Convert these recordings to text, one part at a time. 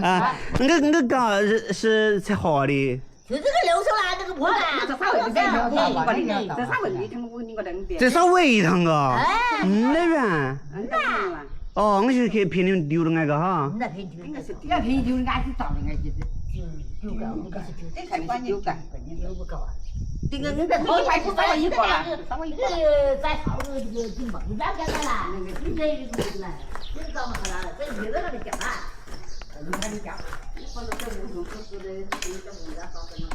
啊，我刚是才好的。就这个六手啦，这个破啦，这啥问题？这啥问题？我你个人的。这啥胃疼啊？哎，那边。哦，我就去骗你们丢了那个哈。那便丢，要便宜丢人家去找人家去的。丢个，我告诉你，这肯定是丢个，丢不够啊。这个你这好快就把一个啦，在好这个就梦想干啥啦？你这一个来，你搞嘛啦？这一个那个讲啊，你看你讲，你放到这屋中，不的，这屋子好着呢。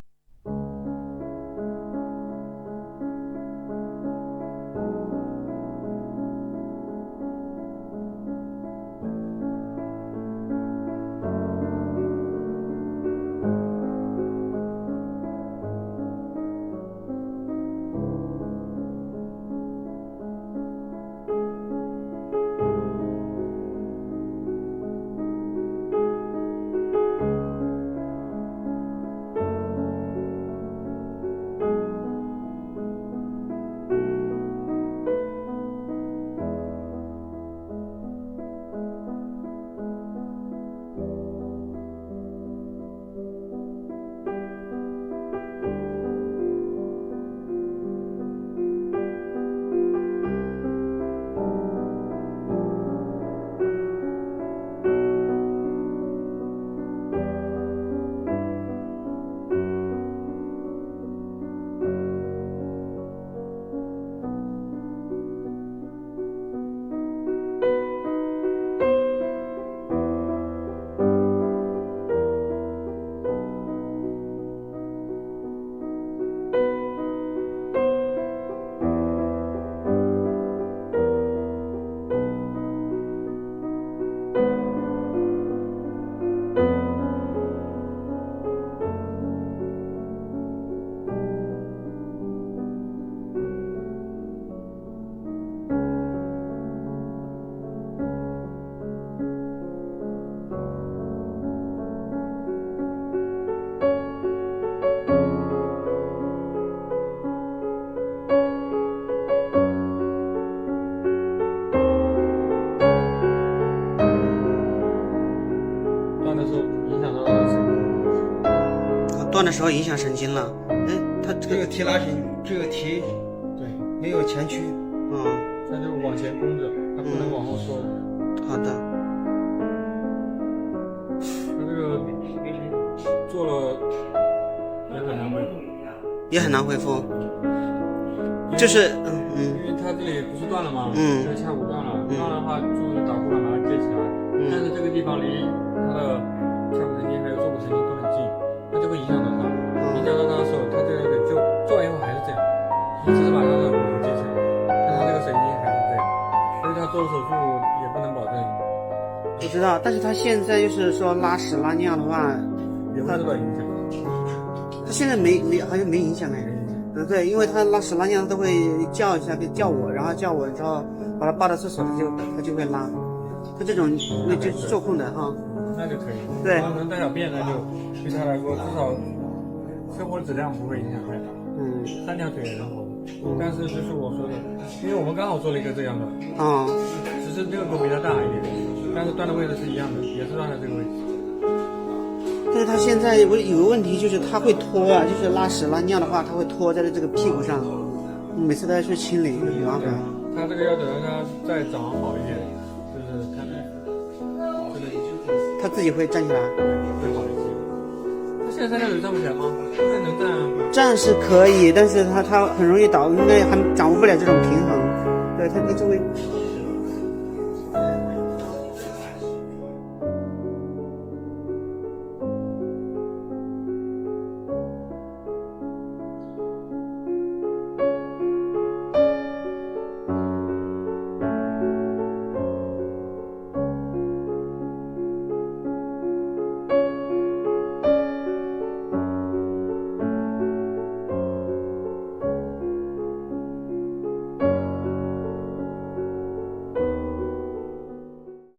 断的时候影响神经了。哎，它这个提拉筋，这个提，对，没有前屈。它就往前弓着，它不能往后收。好的。它这个做了也很难恢复。也很难恢复。就是因为它这里不是断了吗？这个髂骨断了，断了的话就打过来把它接起来。但是这个地方离它的髂骨神经还有坐骨神经都很近，它就会影响到它。影响到它的时候，它这个就做完以后还是这样，你只是把它的骨头接起来，但它这个神经还是这样，所以它做手术也不能保证。我知道，但是他现在就是说拉屎拉尿的话，也会受到影响。他现在好像没影响哎。对，因为他拉屎拉尿他都会叫一下，叫我，然后叫我之后把他抱到厕所，他就会拉。他这种就受控的哈。那就可以。对。能大小便那就对他来说至少生活质量不会影响太大。3条腿也能活。但是就是我说的，因为我们刚好做了一个这样的。只是这个狗比它大一点，但是断的位置是一样的，也是断在这个位置。但是他现在有个问题，就是他会拖啊，就是拉屎拉尿的话，他会拖在这个屁股上，每次都要去清理，很麻烦。他这个要等到他再长好一点，就是他自己会站起来，会好一些。他现在3条腿站不起来吗？现在能站啊？站是可以，但是他很容易倒，应该还掌握不了这种平衡。对，他周围。